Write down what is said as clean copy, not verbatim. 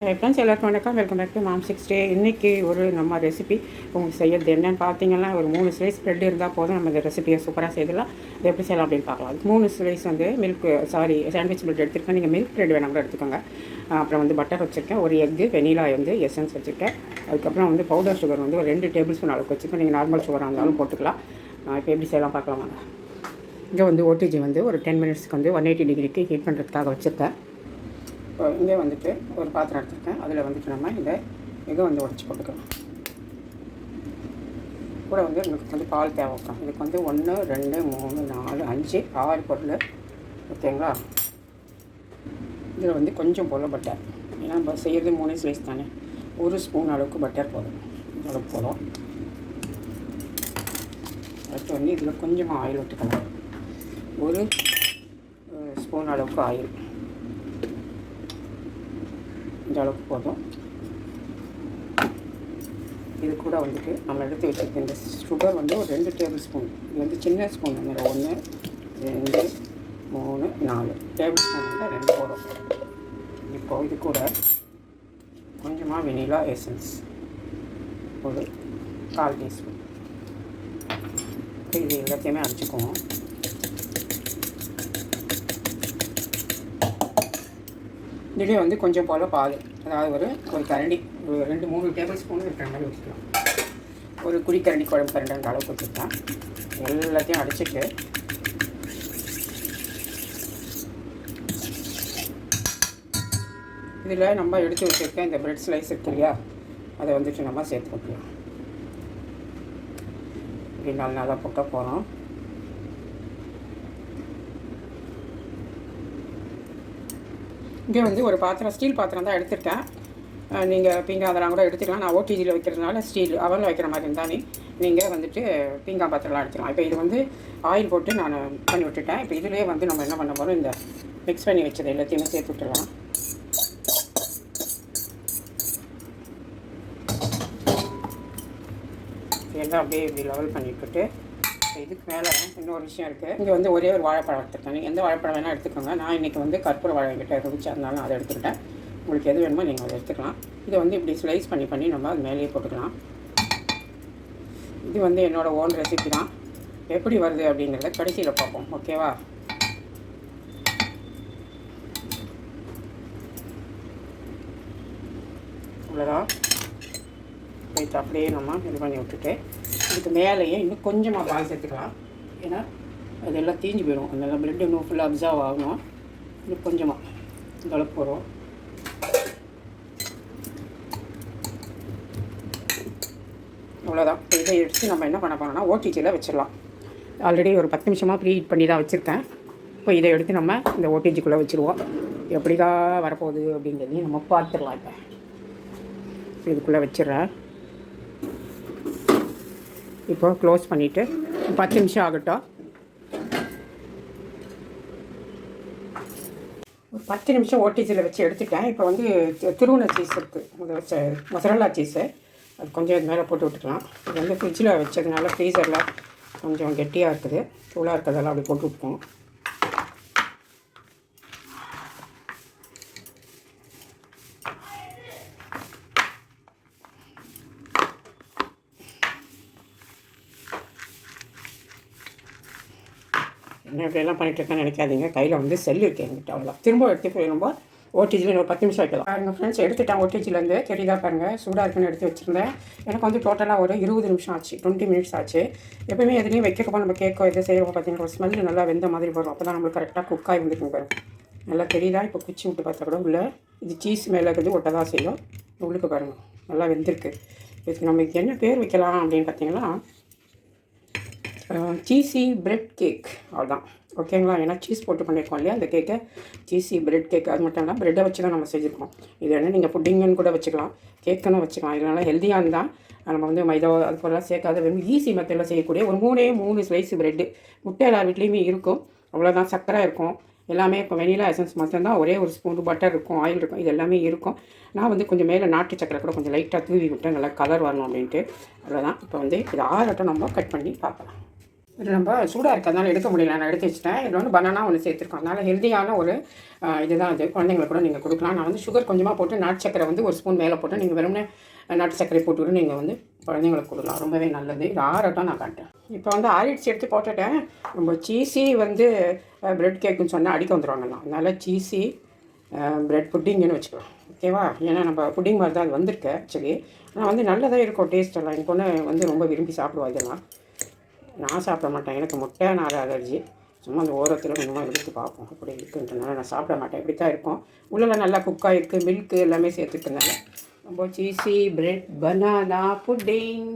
Friends எல்லாருக்கும் வணக்கம். Welcome back to மாம் 6 டே. இன்றைக்கி ஒரு நம்ம ரெசிபி உங்களுக்கு செய்யறது என்னென்னு பார்த்தீங்கன்னா, ஒரு 3 ஸ்லைஸ் ப்ரெட் இருந்தால் போதும் நம்ம இந்த ரெசிபியை சூப்பராக செய்யலாம். அது எப்படி செய்யலாம் அப்படின்னு பார்க்கலாம். அதுக்கு 3 ஸ்லைஸ் வந்து சாண்ட்விச் ப்ரெட் எடுத்துருக்கேன். நீங்கள் மில்க் ப்ரெட் வேணால் கூட எடுத்துக்கோங்க. அப்புறம் வந்து பட்டர் வச்சுருக்கேன், ஒரு எக்கு, வெனிலா வந்து எசன்ஸ் வச்சுருக்கேன். அதுக்கப்புறம் வந்து பவுடர் சுகர் வந்து ஒரு 2 டேபிள் ஸ்பூன் அளவுக்கு வச்சுருக்கேன். நீங்கள் நார்மல் சுகராக இருந்தாலும் போட்டுக்கலாம். இப்போ எப்படி செய்யலாம் பார்க்கலாம் வாங்க. இங்கே வந்து ஓடிஜி வந்து ஒரு 10 மினிட்ஸ்க்கு வந்து 180 டிகிரிக்கு ஹீட் பண்ணுறதுக்காக வச்சுருக்கேன். இப்போ இங்கே வந்துட்டு ஒரு பாத்திரம் எடுத்துருக்கேன். அதில் வந்துட்டு நம்ம இந்த இதை வந்து உடச்சி போட்டுக்கலாம். கூட வந்து எனக்கு வந்து பால் தேவைப்படும். இதுக்கு வந்து 1 2 3 4 5 6 பொருள் ஓகேங்களா. இதில் வந்து கொஞ்சம் போல் பட்டர், ஏன்னா நம்ம செய்கிறது 3 ஸ்லைஸ் தானே, 1 ஸ்பூன் அளவுக்கு பட்டர் போதும். இந்த அளவுக்கு போதும். அடுத்து வந்து இதில் கொஞ்சமாக ஆயில் விட்டுக்கலாம். 1 ஸ்பூன் அளவுக்கு ஆயில், இந்த அளவுக்கு போதும். இது கூட வந்துட்டு நம்ம எடுத்து வச்சுருக்க இந்த சுகர் வந்து ஒரு 2 டேபிள் ஸ்பூன். இது வந்து சின்ன ஸ்பூன் வந்து 1 2 3 4 டேபிள் ஸ்பூன் வந்து 2 போதும். இப்போது இது கூட கொஞ்சமாக வெனிலா எசன்ஸ் ஒரு 1/4 டீஸ்பூன். இது எல்லாத்தையுமே அரைச்சிக்குவோம். இதுலேயே வந்து கொஞ்சம் போல் பால், அதாவது ஒரு கரண்டி, ஒரு 2-3 டேபிள் ஸ்பூன் இருக்கிற மாதிரி வச்சுக்கலாம். ஒரு குழிக்கரண்டி குழம்பு கரண்டி அளவுக்கு வச்சுக்கலாம். எல்லாத்தையும் அடிச்சுட்டு இதில் நம்ம எடுத்து வச்சுருக்க இந்த பிரெட் ஸ்லைஸ் இருக்கு இல்லையா, அதை வந்துட்டு நம்ம சேர்த்து வைக்கலாம். இப்படி 4 நாளாக போட்ட போகிறோம். இங்கே வந்து ஒரு பாத்திரம், ஸ்டீல் பாத்திரம் தான் எடுத்துருக்கேன். நீங்கள் பீங்காய் அதெல்லாம் கூட எடுத்துக்கலாம். நான் ஓடிஜியில் வைக்கிறதுனால ஸ்டீல் அவனில் வைக்கிற மாதிரி இருந்தால் நீங்கள் வந்துட்டு பீங்காய் பாத்திரம்லாம் எடுத்துக்கலாம். இப்போ இது வந்து ஆயில் போட்டு நான் பண்ணி விட்டுட்டேன். இப்போ இதிலே வந்து நம்ம என்ன பண்ண போகிறோம், இந்த மிக்ஸ் பண்ணி வச்சது எல்லாத்தையுமே சேர்த்து விட்டுடலாம். எல்லாம் அப்படியே இப்படி லெவல் பண்ணிவிட்டு, இதுக்கு மேலே இன்னொரு விஷயம் இருக்குது. இங்கே வந்து ஒரே ஒரு வாழைப்பழம் எடுத்துருக்கேன். நீங்கள் எந்த வாழைப்பழம் வேணால் எடுத்துக்கோங்க. நான் இன்றைக்கி வந்து கற்பூர வாழை கிட்ட இருந்துச்சு, அதனால அதை எடுத்துக்கிட்டேன். உங்களுக்கு எது வேணுமோ நீங்கள் அதை எடுத்துக்கலாம். இதை வந்து இப்படி ஸ்லைஸ் பண்ணி நம்ம அது மேலேயே போட்டுக்கலாம். இது வந்து என்னோடய ஓன் ரெசிபி தான். எப்படி வருது அப்படிங்கிறத கடைசியில் பார்ப்போம், ஓகேவா. இவ்வளோதான். போயிட்டு அப்படியே நம்ம இது பண்ணி விட்டுட்டு இதுக்கு மேலேயே இன்னும் கொஞ்சமாக பால் சேர்த்துக்கலாம். ஏன்னா அதெல்லாம் தீஞ்சு போயிடும். அதனால பிரெட் இன்னும் ஃபுல்லாக அப்சர்வ் ஆகணும். இன்னும் கொஞ்சமாக இந்த அளவுக்கு போகிறோம். அவ்வளோதான். இதை எடுத்து நம்ம என்ன பண்ண போகிறோம்னா ஓடிஜியில் வச்சிடலாம். ஆல்ரெடி ஒரு 10 நிமிஷமாக ப்ரீ ஹீட் பண்ணி தான் வச்சுருக்கேன். இப்போ இதை எடுத்து நம்ம இந்த ஓடிஜிக்குள்ளே வச்சுருவோம். எப்படி தான் வரப்போகுது அப்படிங்கிறதையும் நம்ம பார்த்துடலாம். இப்போ இதுக்குள்ளே வச்சிடுறேன். இப்போ க்ளோஸ் பண்ணிவிட்டு 10 நிமிஷம் ஆகட்டும். ஒரு 10 நிமிஷம் ஓடிஜியில் வச்சு எடுத்துட்டேன். இப்போ வந்து திருவுண சீஸ் இருக்குது, மொசரல்லா சீஸு, அது கொஞ்சம் இது மேலே போட்டு விட்டுக்கலாம். இது வந்து ஃப்ரிட்ஜில் வச்சதுனால ஃப்ரீசரில் கொஞ்சம் கெட்டியாக இருக்குது, சூடாக இருக்கிறதெல்லாம் அப்படி போட்டு விட்டுப்போம். என்ன இப்படியெல்லாம் பண்ணிகிட்ருக்கேன்னு நினைக்காதீங்க. கையில் வந்து செல் இருக்குது என்கிட்ட, அவ்வளோ. திரும்ப எடுத்து போயிடும்போது ஓடிஜியில் ஒரு 10 நிமிஷம் வைக்கலாம். பாருங்கள் ஃப்ரெண்ட்ஸ், எடுத்துட்டேன் ஓடிஜிலேருந்து. தெரியுதா பாருங்கள், சூடாக இருக்குன்னு எடுத்து வச்சுருந்தேன். எனக்கு வந்து டோட்டலாக ஒரு 20 நிமிஷம் ஆச்சு, 20 மினிட்ஸ் ஆச்சு. எப்போயுமே எதுலேயும் வைக்கிறப்போ நம்ம கேக்கோ எதை செய்கிறப்போ பார்த்தீங்கன்னா ஒரு ஸ்மெல் நல்லா வெந்த மாதிரி வரும். அப்போ தான் நம்மளுக்கு கரெக்டாக குக்காகி வந்துருக்குங்க பாருங்கள். நல்லா தெரியுதா? இப்போ குச்சி விட்டு பார்த்தா கூட உள்ள இது சீஸ் மேலே இருக்குது, ஒட்ட தான் செய்யும். உள்ளுக்கு பாருங்கள் நல்லா வெந்திருக்கு. இதுக்கு நம்ம என்ன பேர் வைக்கலாம் அப்படின்னு பார்த்தீங்கன்னா சீஸி பிரெட் கேக், அவ்வளோதான். ஓகேங்களா. ஏன்னா சீஸ் போட்டு பண்ணியிருக்கோம் இல்லையா அந்த கேக்கை, சீஸி பிரெட் கேக். அது மட்டும் இல்லை, ப்ரெட்டை வச்சு தான் நம்ம செஞ்சுருக்கோம். இது என்ன நீங்கள் புட்டிங்குன்னு கூட வச்சுக்கலாம், கேக்குன்னு வச்சுக்கலாம். இதனால் ஹெல்த்தியாக இருந்தால் நம்ம வந்து மைதா அது போலலாம் சேர்க்காத வெறும் ஈஸி மெத்தடில் செய்யக்கூடிய ஒரு 3 ஸ்லைஸ் ப்ரெட்டு. முட்டை எல்லார் வீட்லேயுமே இருக்கும், அவ்வளோதான். சக்கரை இருக்கும், எல்லாமே. இப்போ வெனிலா எசன்ஸ் மட்டும்தான், ஒரே ஒரு ஸ்பூன் பட்டர் இருக்கும், ஆயில் இருக்கும், இது எல்லாமே இருக்கும். நான் வந்து கொஞ்சம் மேலே நாட்டு சக்கரை கூட கொஞ்சம் லைட்டாக தூவி விட்டேன், நல்லா கலர் வரணும் அப்படின்ட்டு. அவ்வளோதான். இப்போ வந்து இது ஆறட்டும், நம்ம கட் பண்ணி பார்க்கலாம். இது ரொம்ப சூடாக இருக்கிறதுனால எடுக்க முடியல, நான் எடுத்து வச்சுட்டேன். இதில் வந்து பனானா ஒன்று சேர்த்துருக்கோம். அதனால் ஹெல்த்தியான ஒரு இதுதான் அது. குழந்தைங்களுக்கு கூட நீங்கள் கொடுக்கலாம். நான் வந்து சுகர் கொஞ்சமாக போட்டு நாட்டு சக்கரை வந்து ஒரு ஸ்பூன் மேலே போட்டு நீங்கள் வெறும்னே நாட்டு சர்க்கரை போட்டுவிட்டு நீங்கள் வந்து குழந்தைங்களுக்கு கொடுக்கலாம். ரொம்பவே நல்லது. இது ஆறட்டும், நான் காட்டுறேன். இப்போ வந்து ஆறிடுச்சு, எடுத்து போட்டுட்டேன். நம்ம சீஸி வந்து ப்ரெட் கேக்குன்னு சொன்னால் அடிக்க வந்துடுவாங்கலாம். அதனால் சீஸி ப்ரெட் புட்டிங்குன்னு வச்சுக்கலாம். ஓகேவா? ஏன்னா நம்ம புட்டிங் மாதிரி தான் அது வந்திருக்கு ஆக்சுவலி. ஆனால் வந்து நல்லதாக இருக்கும் டேஸ்ட்டெல்லாம். என் பொண்ணு வந்து ரொம்ப விரும்பி சாப்பிடுவா இதெல்லாம். நான் சாப்பிட மாட்டேன், எனக்கு முட்டை நார் அலர்ஜி. சும்மா அந்த ஓரத்தில் கொஞ்சமாக எடுத்து பார்ப்போம் அப்படி இருக்குன்றதுனால நான் சாப்பிட மாட்டேன். இப்படி தான் இருக்கும். உள்ளெல்லாம் நல்லா குக்காக இருக்குது, மில்க்கு எல்லாமே சேர்த்துக்கிறதுனால. ரொம்ப சீஸி ப்ரெட் பனானா புட்டிங்.